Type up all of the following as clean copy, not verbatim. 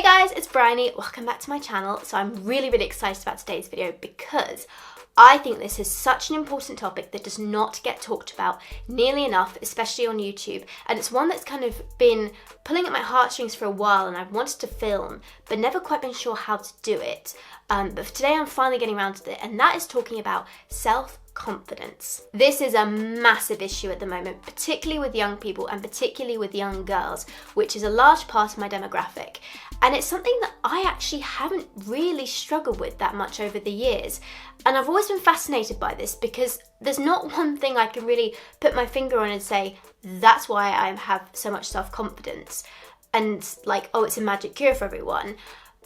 guys, it's Bryony. Welcome back to my channel. So I'm really excited about today's video because I think this is such an important topic that does not get talked about nearly enough, especially on YouTube. And it's one that's kind of been pulling at my heartstrings for a while, and I've wanted to film, but never quite been sure how to do it. But for today I'm finally getting around to it, and that is talking about self-confidence. This is a massive issue at the moment, particularly with young people and particularly with young girls, which is a large part of my demographic. And it's something that I actually haven't really struggled with that much over the years. And I've always been fascinated by this because there's not one thing I can really put my finger on and say, that's why I have so much self-confidence. And like, oh, it's a magic cure for everyone.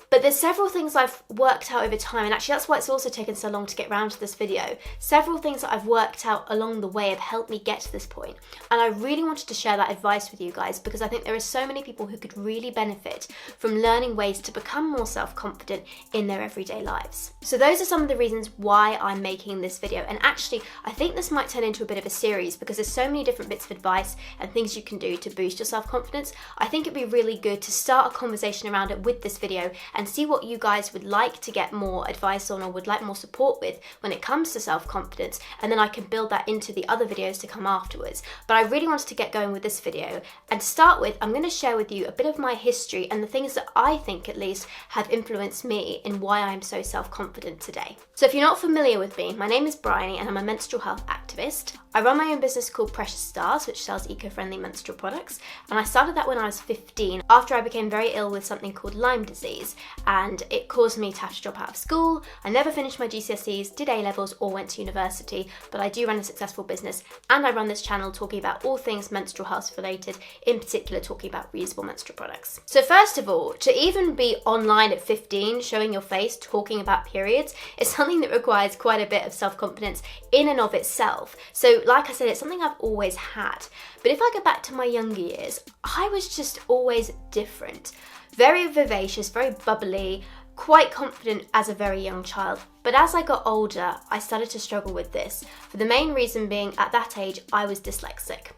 But there's several things I've worked out over time, and actually that's why it's also taken so long to get around to this video. Several things that I've worked out along the way have helped me get to this point. And I really wanted to share that advice with you guys because I think there are so many people who could really benefit from learning ways to become more self-confident in their everyday lives. So those are some of the reasons why I'm making this video. And actually, I think this might turn into a bit of a series because there's so many different bits of advice and things you can do to boost your self-confidence. I think it'd be really good to start a conversation around it with this video and see what you guys would like to get more advice on or would like more support with when it comes to self-confidence, and then I can build that into the other videos to come afterwards. But I really wanted to get going with this video, and to start with, I'm going to share with you a bit of my history and the things that I think at least have influenced me in why I'm so self-confident today. So if you're not familiar with me, my name is Bryony and I'm a menstrual health activist. I run my own business called Precious Stars, which sells eco-friendly menstrual products, and I started that when I was 15 after I became very ill with something called Lyme disease, and it caused me to have to drop out of school. I never finished my GCSEs, did A-levels or went to university, but I do run a successful business and I run this channel talking about all things menstrual health related, in particular talking about reusable menstrual products. So first of all, to even be online at 15 showing your face talking about periods is something that requires quite a bit of self-confidence in and of itself. So like I said, it's something I've always had. But if I go back to my younger years, I was just always different. Very vivacious, very bubbly, quite confident as a very young child. But as I got older, I started to struggle with this, for the main reason being at that age, I was dyslexic.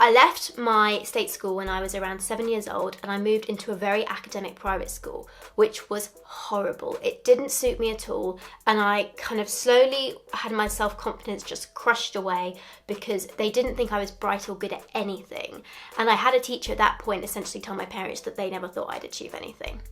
I left my state school when I was around 7 years old and I moved into a very academic private school, which was horrible. It didn't suit me at all, and I kind of slowly had my self-confidence just crushed away because they didn't think I was bright or good at anything. And I had a teacher at that point essentially tell my parents that they never thought I'd achieve anything.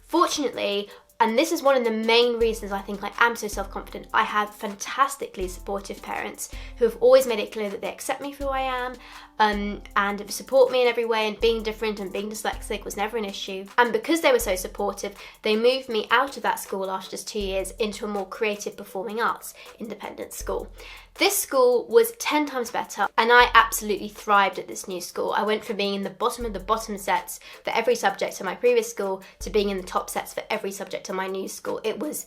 Fortunately, and this is one of the main reasons I think I am so self-confident, I have fantastically supportive parents who have always made it clear that they accept me for who I am and support me in every way, and being different and being dyslexic was never an issue. And because they were so supportive, they moved me out of that school after just 2 years into a more creative performing arts independent school. This school was 10 times better and I absolutely thrived at this new school. I went from being in the bottom of the bottom sets for every subject in my previous school to being in the top sets for every subject in my new school. It was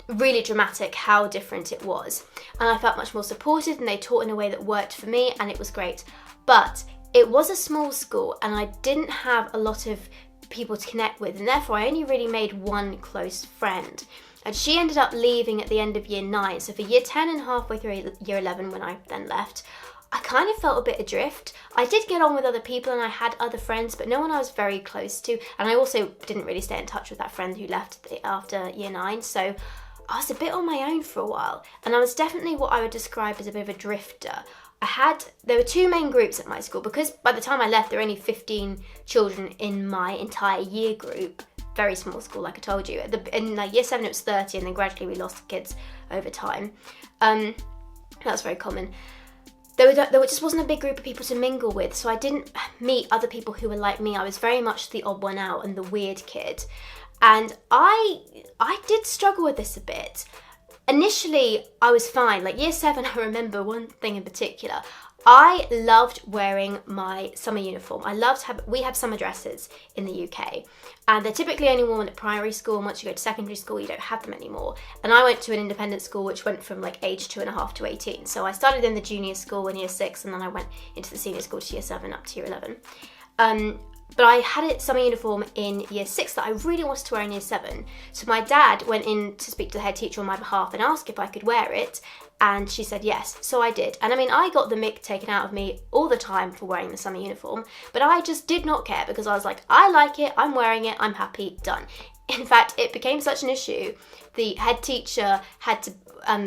really dramatic how different it was. And I felt much more supported and they taught in a way that worked for me, and it was great. But it was a small school and I didn't have a lot of people to connect with, and therefore I only really made one close friend. And she ended up leaving at the end of year 9. So for year 10 and halfway through year 11 when I then left, I kind of felt a bit adrift. I did get on with other people and I had other friends, but no one I was very close to. And I also didn't really stay in touch with that friend who left after year 9. So I was a bit on my own for a while. And I was definitely what I would describe as a bit of a drifter. There were two main groups at my school because by the time I left, there were only 15 children in my entire year group. Very small school, like I told you. In like year 7 it was 30, and then gradually we lost kids over time. That's very common. There just wasn't a big group of people to mingle with, so I didn't meet other people who were like me. I was very much the odd one out and the weird kid. And I did struggle with this a bit. Initially, I was fine. Like year 7, I remember one thing in particular. I loved wearing my summer uniform. We have summer dresses in the UK, and they're typically only worn at primary school, and once you go to secondary school you don't have them anymore. And I went to an independent school which went from like age 2.5 to 18. So I started in the junior school in year 6, and then I went into the senior school to year 7 up to year 11. But I had a summer uniform in year 6 that I really wanted to wear in year 7. So my dad went in to speak to the head teacher on my behalf and asked if I could wear it. And she said yes, so I did. And I mean, I got the mick taken out of me all the time for wearing the summer uniform, but I just did not care because I was like, I like it, I'm wearing it, I'm happy, done. In fact, it became such an issue, the head teacher had to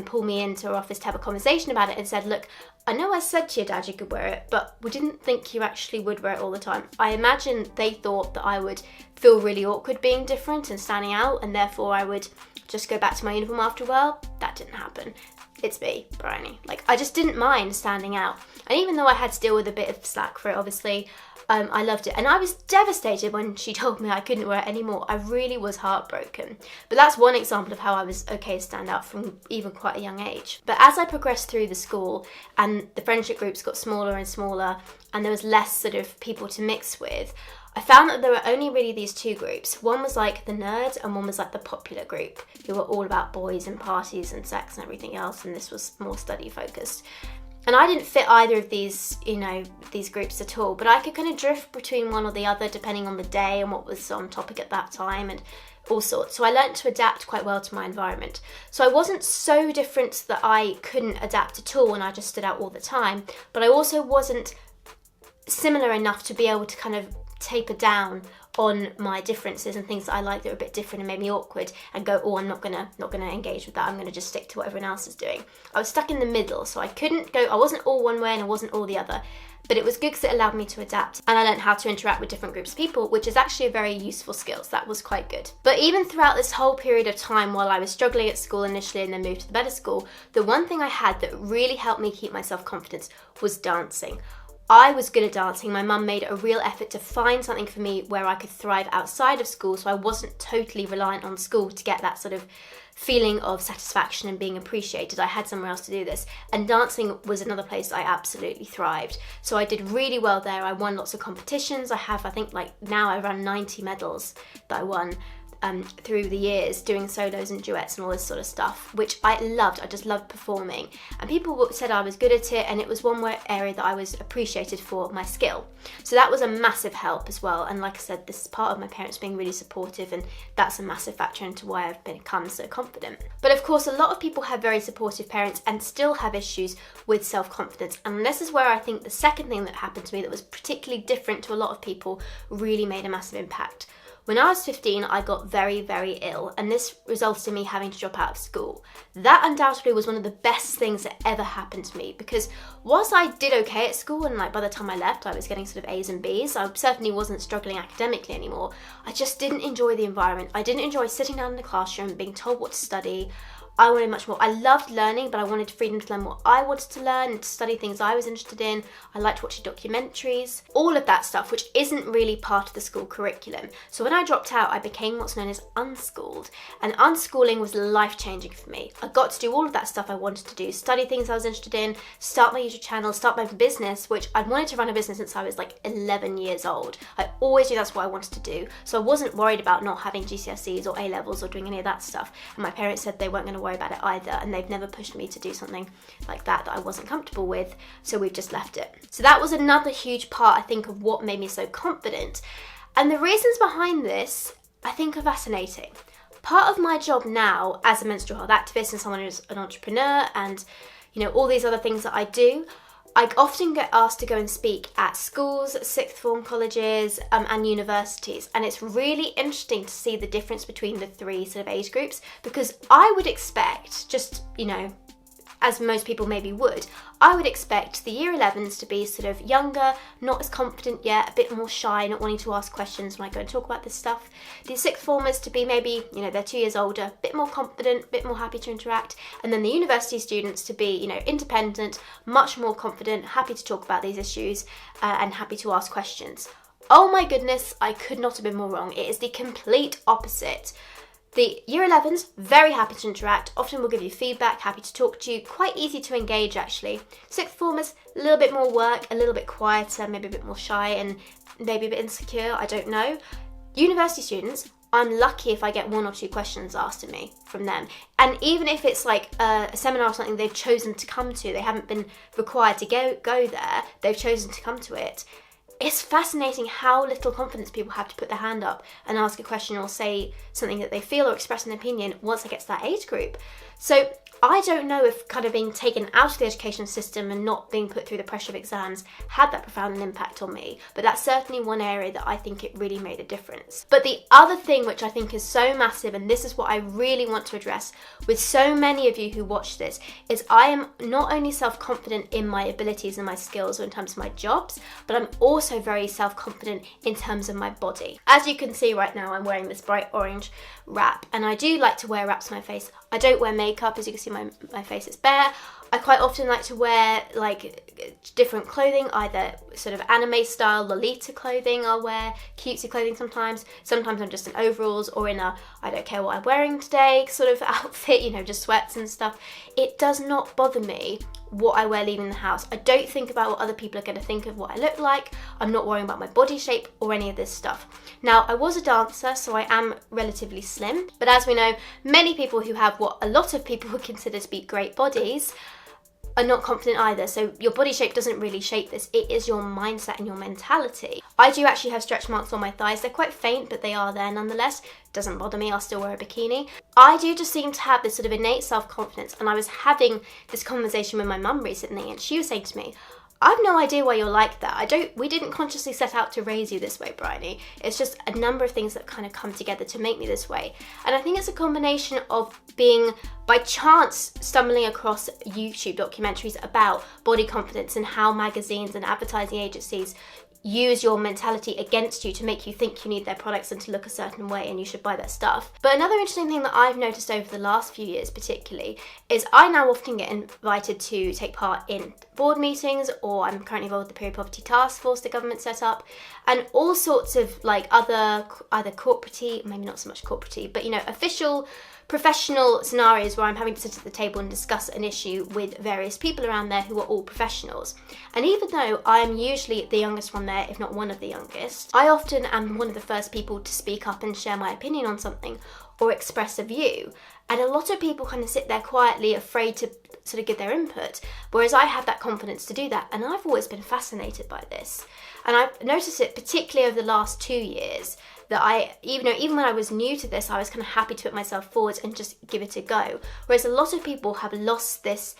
pull me into her office to have a conversation about it and said, look, I know I said to your dad you could wear it, but we didn't think you actually would wear it all the time. I imagine they thought that I would feel really awkward being different and standing out, and therefore I would just go back to my uniform after a while. That didn't happen. It's me, Bryony. Like, I just didn't mind standing out. And even though I had to deal with a bit of slack for it, obviously, I loved it. And I was devastated when she told me I couldn't wear it anymore. I really was heartbroken. But that's one example of how I was okay to stand out from even quite a young age. But as I progressed through the school and the friendship groups got smaller and smaller and there was less sort of people to mix with, I found that there were only really these 2 groups. One was like the nerds and one was like the popular group, who were all about boys and parties and sex and everything else, and this was more study focused. And I didn't fit either of these, these groups at all, but I could kind of drift between one or the other depending on the day and what was on topic at that time and all sorts. So I learned to adapt quite well to my environment. So I wasn't so different that I couldn't adapt at all and I just stood out all the time, but I also wasn't similar enough to be able to kind of taper down on my differences and things that I like that were a bit different and made me awkward and go, oh, I'm not gonna engage with that, I'm gonna just stick to what everyone else is doing. I was stuck in the middle, so I wasn't all one way and I wasn't all the other, but it was good because it allowed me to adapt and I learned how to interact with different groups of people, which is actually a very useful skill, so that was quite good. But even throughout this whole period of time while I was struggling at school initially and then moved to the better school, the one thing I had that really helped me keep my self-confidence was dancing. I was good at dancing. My mum made a real effort to find something for me where I could thrive outside of school, so I wasn't totally reliant on school to get that sort of feeling of satisfaction and being appreciated. I had somewhere else to do this, and dancing was another place I absolutely thrived. So I did really well there. I won lots of competitions. I think like now I run 90 medals that I won through the years, doing solos and duets and all this sort of stuff, which I loved. I just loved performing, and people said I was good at it, and it was one area that I was appreciated for my skill. So that was a massive help as well. And like I said, this is part of my parents being really supportive, and that's a massive factor into why I've become so confident. But of course, a lot of people have very supportive parents and still have issues with self-confidence, and this is where I think the second thing that happened to me that was particularly different to a lot of people really made a massive impact. When I was 15, I got very, very ill, and this resulted in me having to drop out of school. That undoubtedly was one of the best things that ever happened to me, because whilst I did okay at school, and by the time I left, I was getting sort of A's and B's, I certainly wasn't struggling academically anymore. I just didn't enjoy the environment. I didn't enjoy sitting down in the classroom, being told what to study. I wanted much more. I loved learning, but I wanted freedom to learn what I wanted to learn and to study things I was interested in. I liked watching documentaries, all of that stuff, which isn't really part of the school curriculum. So when I dropped out, I became what's known as unschooled, and unschooling was life-changing for me. I got to do all of that stuff I wanted to do, study things I was interested in, start my YouTube channel, start my business, which I'd wanted to run a business since I was like 11 years old. I always knew that's what I wanted to do, so I wasn't worried about not having GCSEs or A-levels or doing any of that stuff. And my parents said they weren't going to worry about it either, and they've never pushed me to do something like that I wasn't comfortable with, so we've just left it. So that was another huge part, I think, of what made me so confident. And the reasons behind this, I think, are fascinating. Part of my job now as a menstrual health activist and someone who's an entrepreneur and, all these other things that I do, I often get asked to go and speak at schools, sixth form colleges, and universities, and it's really interesting to see the difference between the 3 sort of age groups, because I would expect, just, as most people maybe would, I would expect the year 11s to be sort of younger, not as confident yet, a bit more shy, not wanting to ask questions when I go and talk about this stuff. The sixth formers to be maybe, they're 2 years older, a bit more confident, a bit more happy to interact. And then the university students to be, independent, much more confident, happy to talk about these issues, and happy to ask questions. Oh my goodness, I could not have been more wrong. It is the complete opposite. The year 11s, very happy to interact, often will give you feedback, happy to talk to you, quite easy to engage actually. Sixth formers, a little bit more work, a little bit quieter, maybe a bit more shy and maybe a bit insecure, I don't know. University students, I'm lucky if I get 1 or 2 questions asked of me from them. And even if it's like a seminar or something they've chosen to come to, they haven't been required to go there, they've chosen to come to it. it's fascinating how little confidence people have to put their hand up and ask a question or say something that they feel or express an opinion once they get to that age group. So I don't know if kind of being taken out of the education system and not being put through the pressure of exams had that profound an impact on me, but that's certainly one area that I think it really made a difference. But the other thing which I think is so massive, and this is what I really want to address with so many of you who watch this, is I am not only self-confident in my abilities and my skills or in terms of my jobs, but I'm also very self-confident in terms of my body. As you can see right now, I'm wearing this bright orange wrap, and I do like to wear wraps on my face. I don't wear makeup, as you can see my face is bare. I quite often like to wear like different clothing, either sort of anime style Lolita clothing. I'll wear cutesy clothing sometimes. Sometimes I'm just in overalls or in a I don't care what I'm wearing today sort of outfit, you know, just sweats and stuff. It does not bother me what I wear leaving the house. I don't think about what other people are going to think of what I look like. I'm not worrying about my body shape or any of this stuff. Now, I was a dancer, so I am relatively slim, but as we know, many people who have what a lot of people would consider to be great bodies are not confident either. So your body shape doesn't really shape this. It is your mindset and your mentality. I do actually have stretch marks on my thighs. They're quite faint, but they are there nonetheless. Doesn't bother me. I'll still wear a bikini. I do just seem to have this sort of innate self-confidence, and I was having this conversation with my mum recently, and she was saying to me, I've no idea why you're like that. We didn't consciously set out to raise you this way, Bryony. It's just a number of things that kind of come together to make me this way. And I think it's a combination of being, by chance, stumbling across YouTube documentaries about body confidence and how magazines and advertising agencies use your mentality against you to make you think you need their products and to look a certain way and you should buy their stuff. But another interesting thing that I've noticed over the last few years particularly is I now often get invited to take part in board meetings, or I'm currently involved with the Period Poverty Task Force the government set up, and all sorts of like other either corporate-y, maybe not so much corporate-y, but you know, official professional scenarios where I'm having to sit at the table and discuss an issue with various people around there who are all professionals. And even though I'm usually the youngest one there, if not one of the youngest, I often am one of the first people to speak up and share my opinion on something or express a view. And a lot of people kind of sit there quietly, afraid to sort of give their input, whereas I have that confidence to do that. And I've always been fascinated by this. And I've noticed it particularly over the last 2 years, that even when I was new to this, I was kind of happy to put myself forward and just give it a go. Whereas a lot of people have lost this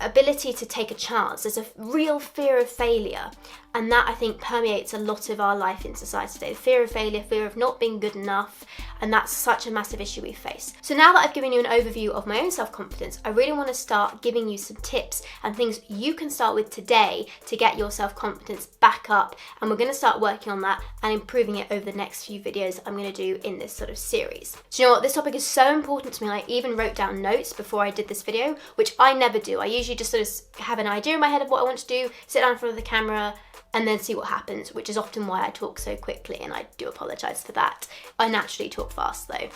ability to take a chance. There's a real fear of failure, and that I think permeates a lot of our life in society today. Fear of failure, fear of not being good enough, and that's such a massive issue we face. So now that I've given you an overview of my own self-confidence, I really want to start giving you some tips and things you can start with today to get your self-confidence back up, and we're going to start working on that and improving it over the next few videos I'm going to do in this sort of series. Do you know what? This topic is so important to me. I even wrote down notes before I did this video, which I never do. I usually just sort of have an idea in my head of what I want to do, sit down in front of the camera, and then see what happens, which is often why I talk so quickly, and I do apologise for that. I naturally talk fast though.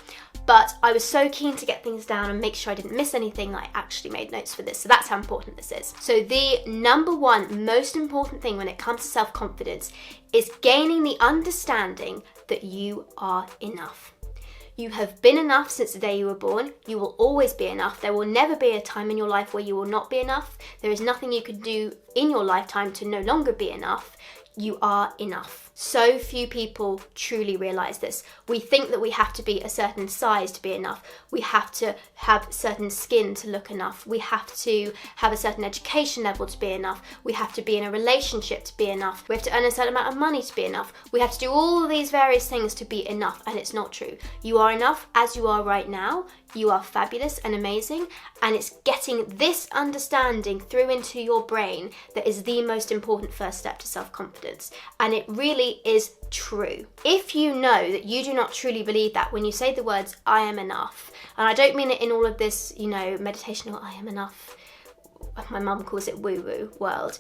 But I was so keen to get things down and make sure I didn't miss anything, I actually made notes for this, so that's how important this is. So the number one most important thing when it comes to self-confidence is gaining the understanding that you are enough. You have been enough since the day you were born. You will always be enough. There will never be a time in your life where you will not be enough. There is nothing you can do in your lifetime to no longer be enough. You are enough. So few people truly realise this. We think that we have to be a certain size to be enough. We have to have certain skin to look enough. We have to have a certain education level to be enough. We have to be in a relationship to be enough. We have to earn a certain amount of money to be enough. We have to do all of these various things to be enough, and it's not true. You are enough as you are right now. You are fabulous and amazing, and it's getting this understanding through into your brain that is the most important first step to self-confidence, and it really is true. If you know that you do not truly believe that when you say the words I am enough, and I don't mean it in all of this, you know, meditation or I am enough, my mum calls it woo-woo world,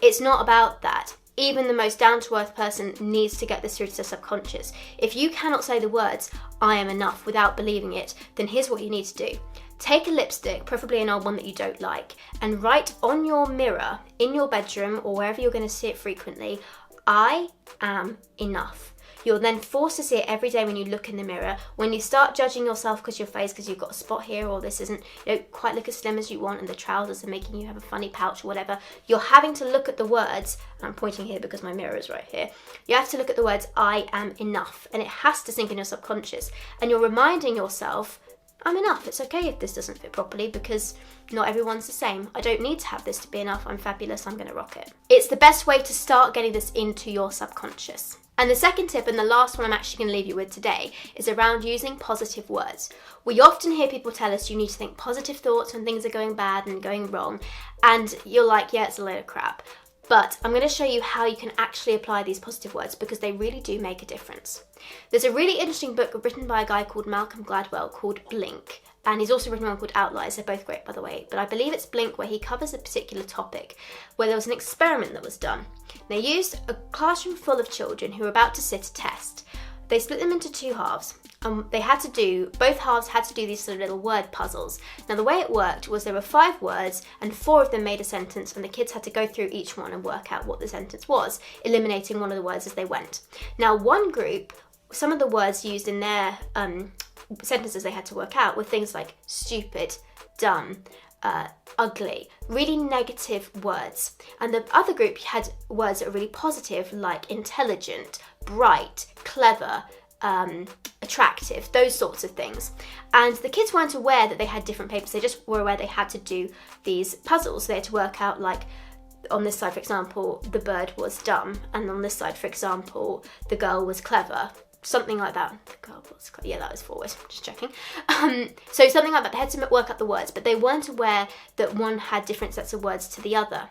it's not about that. Even the most down-to-earth person needs to get this through to their subconscious. If you cannot say the words, I am enough, without believing it, then here's what you need to do. Take a lipstick, preferably an old one that you don't like, and write on your mirror, in your bedroom, or wherever you're going to see it frequently, I am enough. you're then forced to see it every day when you look in the mirror. When you start judging yourself because your face, because you've got a spot here, or this isn't, you don't quite look as slim as you want, and the trousers are making you have a funny pouch or whatever, you're having to look at the words, and I'm pointing here because my mirror is right here, you have to look at the words, I am enough, and it has to sink in your subconscious, and you're reminding yourself, I'm enough, it's okay if this doesn't fit properly because not everyone's the same. I don't need to have this to be enough, I'm fabulous, I'm gonna rock it. It's the best way to start getting this into your subconscious. And the second tip, and the last one I'm actually gonna leave you with today, is around using positive words. We often hear people tell us you need to think positive thoughts when things are going bad and going wrong, and you're like, yeah, it's a load of crap. But I'm going to show you how you can actually apply these positive words because they really do make a difference. There's a really interesting book written by a guy called Malcolm Gladwell called Blink, and he's also written one called Outliers. They're both great, by the way, but I believe it's Blink where he covers a particular topic where there was an experiment that was done. They used a classroom full of children who were about to sit a test. They split them into two halves. Both halves had to do these sort of little word puzzles. Now the way it worked was there were 5 words and 4 of them made a sentence, and the kids had to go through each one and work out what the sentence was, eliminating one of the words as they went. Now one group, some of the words used in their sentences they had to work out were things like stupid, dumb, ugly, really negative words. And the other group had words that were really positive, like intelligent, bright, clever, attractive, those sorts of things. And the kids weren't aware that they had different papers, they just were aware they had to do these puzzles. They had to work out, like, on this side, for example, the bird was dumb, and on this side, for example, the girl was clever. Something like that. The girl was clever. Yeah, that was forward, just checking. So something like that. They had to work out the words, but they weren't aware that one had different sets of words to the other.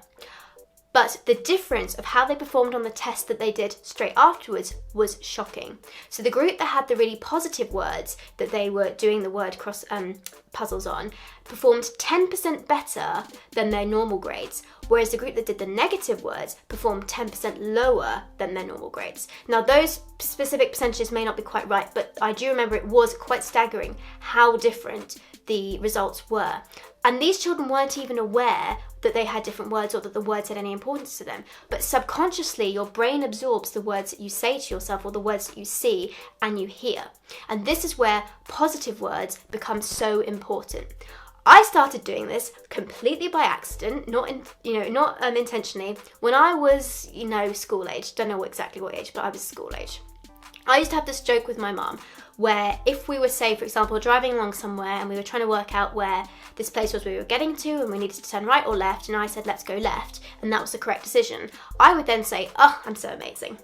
But the difference of how they performed on the test that they did straight afterwards was shocking. So the group that had the really positive words that they were doing the word cross puzzles on performed 10% better than their normal grades, whereas the group that did the negative words performed 10% lower than their normal grades. Now those specific percentages may not be quite right, but I do remember it was quite staggering how different the results were. And these children weren't even aware that they had different words or that the words had any importance to them. But subconsciously, your brain absorbs the words that you say to yourself or the words that you see and you hear. And this is where positive words become so important. I started doing this completely by accident, not intentionally. When I was, school age, don't know exactly what age, but I was school age. I used to have this joke with my mum where if we were, say, for example, driving along somewhere and we were trying to work out where this place was we were getting to and we needed to turn right or left, and I said, let's go left, and that was the correct decision, I would then say, oh, I'm so amazing.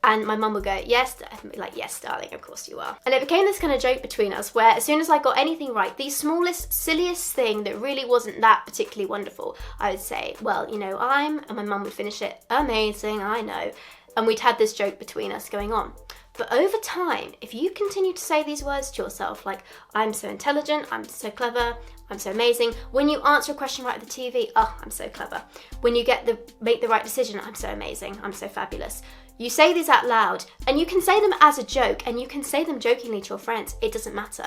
And my mum would go, yes, like, yes, darling, of course you are. And it became this kind of joke between us where as soon as I got anything right, the smallest, silliest thing that really wasn't that particularly wonderful, I would say, well, and my mum would finish it, amazing, I know. And we'd had this joke between us going on. But over time, if you continue to say these words to yourself, like, I'm so intelligent, I'm so clever, I'm so amazing. When you answer a question right at the TV, oh, I'm so clever. When you make the right decision, I'm so amazing, I'm so fabulous. You say these out loud, and you can say them as a joke, and you can say them jokingly to your friends. It doesn't matter.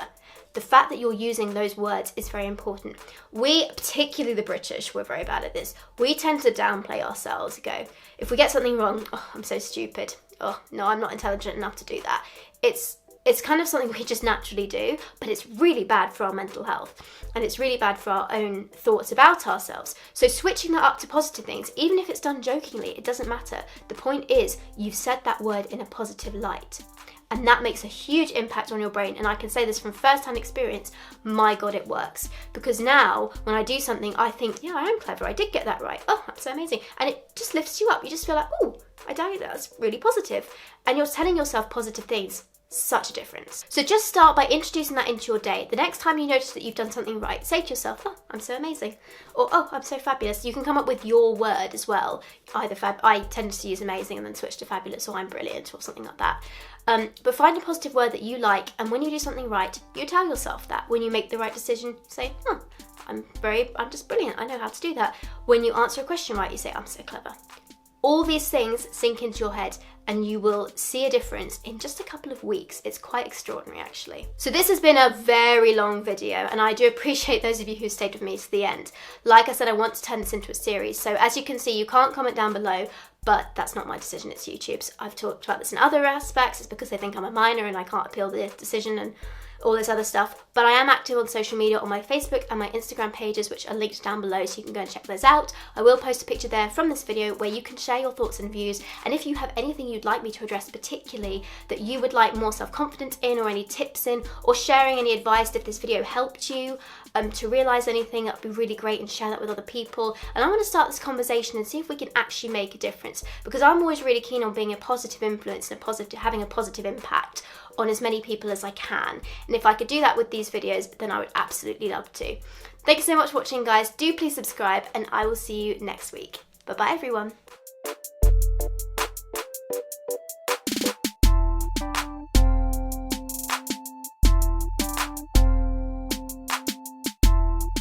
The fact that you're using those words is very important. We, particularly the British, we're very bad at this. We tend to downplay ourselves, go, if we get something wrong, oh, I'm so stupid. Oh, no, I'm not intelligent enough to do that. It's kind of something we just naturally do, but it's really bad for our mental health, and it's really bad for our own thoughts about ourselves. So switching that up to positive things, even if it's done jokingly, it doesn't matter. The point is, you've said that word in a positive light. And that makes a huge impact on your brain. And I can say this from first-hand experience, my God, it works. Because now, when I do something, I think, yeah, I am clever, I did get that right. Oh, that's so amazing. And it just lifts you up. You just feel like, oh, I did that, that's really positive. And you're telling yourself positive things. Such a difference. So just start by introducing that into your day. The next time you notice that you've done something right, say to yourself, oh, I'm so amazing. Or, oh, I'm so fabulous. You can come up with your word as well. Either I tend to use amazing and then switch to fabulous, or I'm brilliant, or something like that. But find a positive word that you like, and when you do something right, you tell yourself that. When you make the right decision, say, I'm just brilliant, I know how to do that. When you answer a question right, you say, I'm so clever. All these things sink into your head and you will see a difference in just a couple of weeks. It's quite extraordinary, actually. So this has been a very long video, and I do appreciate those of you who stayed with me to the end. Like I said, I want to turn this into a series. So as you can see, you can't comment down below, but that's not my decision, it's YouTube's. I've talked about this in other aspects. It's because they think I'm a minor and I can't appeal the decision and all this other stuff. But I am active on social media on my Facebook and my Instagram pages, which are linked down below, so you can go and check those out. I will post a picture there from this video where you can share your thoughts and views, and if you have anything you'd like me to address particularly that you would like more self-confidence in, or any tips in, or sharing any advice if this video helped you to realise anything, that would be really great, and share that with other people. And I want to start this conversation and see if we can actually make a difference, because I'm always really keen on being a positive influence and having a positive impact on as many people as I can. And if I could do that with these videos, then I would absolutely love to. Thank you so much for watching, guys. Do please subscribe, and I will see you next week. Bye bye, everyone.